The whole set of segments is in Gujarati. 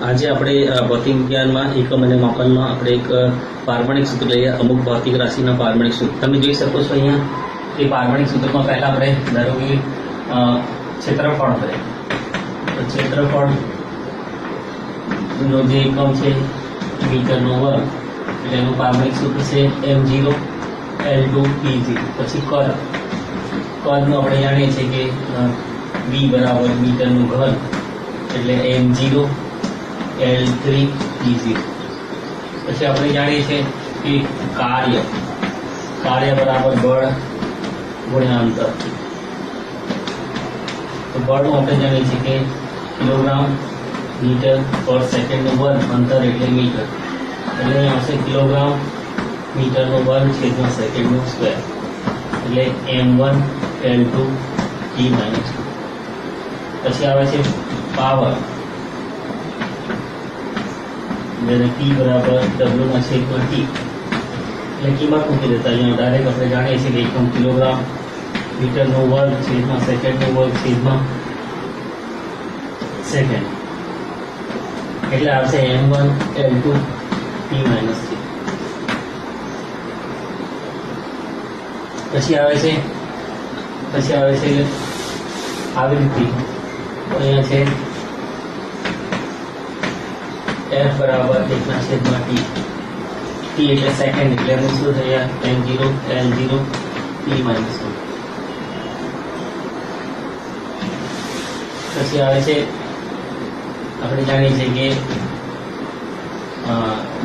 આજે આપણે ભૌતિક વિજ્ઞાનમાં એકમ અને માપનમાં આપણે એક પારમાણિક સૂત્ર લઈએ, અમુક ભૌતિક રાશિના પારમાણિક સૂત્ર. તમે જોઈ શકો છો અહીંયા કે પારમાણિક સૂત્રમાં પહેલા આપણે ધારો કે ક્ષેત્રફળ કરે તો ક્ષેત્રફળનો જે એકમ છે મીટરનો વર્ગ, એટલે એનું પારમાણિક સૂત્ર છે m0 L2 p0. પછી કદનું આપણે જાણીએ છીએ કે v બરાબર મીટરનું ઘન એટલે m0 L3 p0. પછી આપણે જાણીએ છીએ કે કાર્ય બરાબર બળ ગુણ્યા અંતર. તો બળનું આપણે જાણીએ છીએ કે કિલોગ્રામ મીટર પર સેકન્ડનું વર્ગ, અંતર એટલે મીટર, એટલે અહીં આવશે કિલોગ્રામ મીટરનો વર્ગ છેદમાં સેકન્ડનો સ્ક્વેર, એટલે m1 L2 t - 2. પછી આવે છે પાવર, જેને p બરાબર w ના છેદમાં t, એટલે કિંમત મૂકી દેતા અહીંયા ડાયરેક્ટ આપણે જાણીએ છીએ કે એકમ કિલોગ્રામ મીટરનો વર્ગ છેદમાં સેકન્ડનો વર્ગ છેદમાં સેકન્ડ, એટલે આવશે m1 L2 t - 3. પછી આવે છે આવૃત્તિ. અહીંયા છે f બરાબર 1/t, t એટલે સેકન્ડ, એટલે એનું શું થયા m0 L0 t - 1. પછી આવે છે આપણે જાણીએ છીએ કે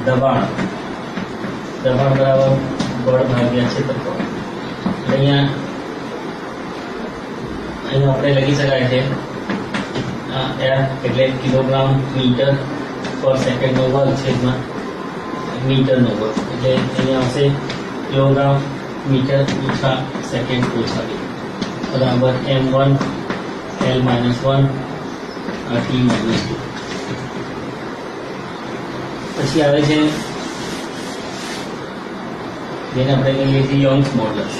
દબાણ બરાબર બળ ભાગ્યા ક્ષેત્રફળ. અહીંયા આપણે લખી શકાય છે F એટલે કિલોગ્રામ મીટર પર સેકન્ડનો વર્ગ છેદમાં મીટરનો વર્ગ, એટલે અહીંયા આવશે કિલોગ્રામ મીટર ઓછા સેકન્ડ ઓછા મીટર બરાબર m1 L - 1 t - 2. પછી આવે છે જેને આપણે કહીએ છીએ યંગ્સ મોડ્યુલસ.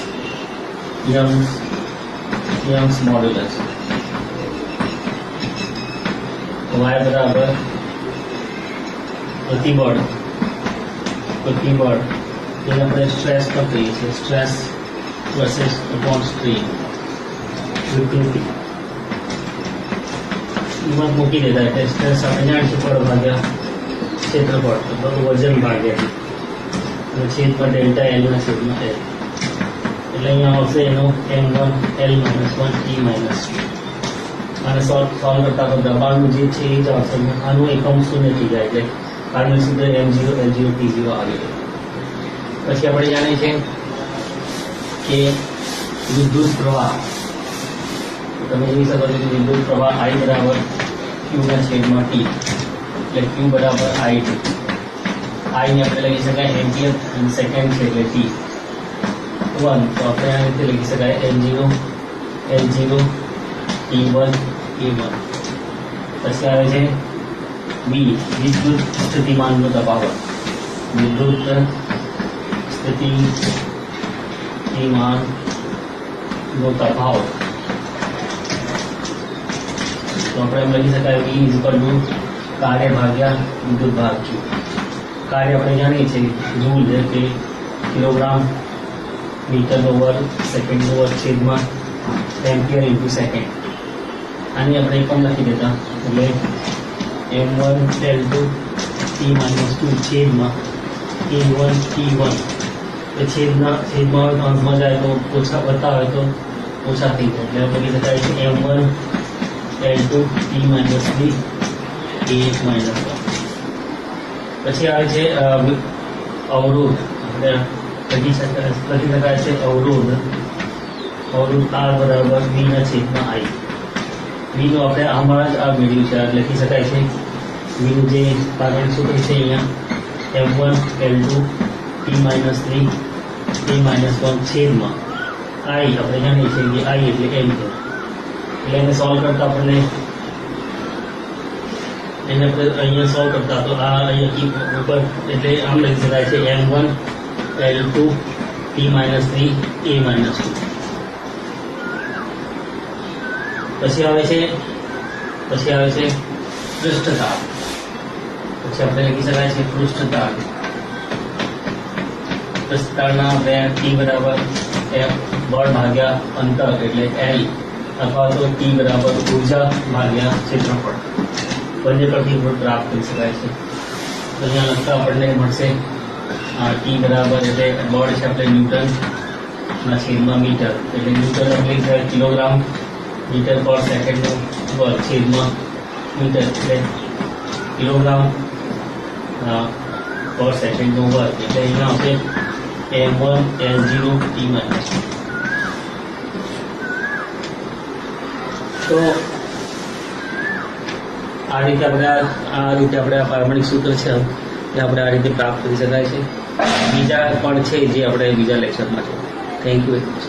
y બરાબર પ્રતિબળ, જેને આપણે સ્ટ્રેસ પર કહીએ છીએ, સ્ટ્રેસ વર્સેસ અપોન સ્ટ્રેન, વિકૃતિ. કિંમત મૂકી દેતા એટલે સ્ટ્રેસ આપણે જાણીશું બળ ભાગ્યા ક્ષેત્રફળ, વજન ભાગ્યા અને છેદમાં ડેલ્ટા L ના છેદમાં L, એટલે અહીંયા આવશે એનો m1 L - 1 t - 2. અને સોલ્વ કરતા તો દબાણનું જે છે એ જ આવશે. આનું એકમ શૂન્ય થઈ જાય એટલે પારમાણિક સૂત્ર m0 L0 t0 આવી ગયું. પછી આપણે જાણીએ છીએ કે વિદ્યુત પ્રવાહ, તમે જોઈ શકો છો કે વિદ્યુત પ્રવાહ I બરાબર q ના છેદમાં t, એટલે q બરાબર it. I ને આપણે લખી શકાય એમ્પિયર અને સેકન્ડ છે એટલે t 1, તો આપણે આ રીતે લખી શકાય m0 L0 t1 a1. પછી આવે છે b વિદ્યુત સ્થિતિમાનનો તફાવત, તો આપણે એમ લખી શકાય v = કાર્ય ભાગ્યા વિદ્યુત ભાગ q. કાર્ય આપણે જાણીએ છીએ જૂલ, જે કે કિલોગ્રામ મીટરનો વર્ગ સેકન્ડનો વર્ગ છેદમાં એમ્પિયર ઇન્ટુ સેકન્ડ. આની આપણે એકમ લખી દેતા એટલે m1 L2 t - 2 છેદમાં a1 t1, એટલે છેદમાં હોય તો અંશમાં જાય તો ઓછા, વત્તા હોય તો ઓછા થઈ જાય, એટલે આપણે લખી શકાય છે m1 L2 t - 3 a1 - 1. પછી આવે છે અવરોધ. આપણે લખી શકાય છે અવરોધ R બરાબર v ના છેદમાં I. v નું આપણે હમણાં જ આ મેળવ્યું છે, લખી શકાય છે v નું જે પારમાણિક સૂત્ર છે અહીંયા m1 L2 t - 3 a - 1 છેદમાં I. આપણે જાણીએ છીએ કે I એટલે m છે, એટલે એને સોલ્વ કરતા આપણે અહીંયા સોલ્વ કરતા તો આ અહીંયા ઉપર એટલે આમ લખી શકાય છે m1 L2 t - 3 a - 2. પછી આવે છે પૃષ્ઠતાપ. પછી આપણે લખી શકાય છે પૃષ્ઠતાણ. પૃષ્ઠતાણના આપણે ટી બરાબર બળ ભાગ્યા અંતર એટલે L અથવા તો ટી બરાબર ઉર્જા ભાગ્યા ક્ષેત્રફળ બંને પરથી પ્રાપ્ત કરી શકાય છે. તો અહીંયા લખતા આપણને મળશે ટી બરાબર એટલે બળ છે આપણે ન્યૂટનના છેદમાં મીટર એટલે ન્યૂટન એટલે કિલોગ્રામ મીટર પર સેકન્ડનું વર્ગ છેદમાં મીટર એટલે કિલોગ્રામ પર સેકન્ડનો વર્ગ એટલે અહીંયા આવશે m1 s0 t માઇનસ. તો આ રીતે આપણે આ પારમાણિક સૂત્ર છે એ આપણે આ રીતે પ્રાપ્ત કરી શકાય છે. બીજા પણ છે જે આપણે બીજા લેક્ચરમાં છે. Thank you very much.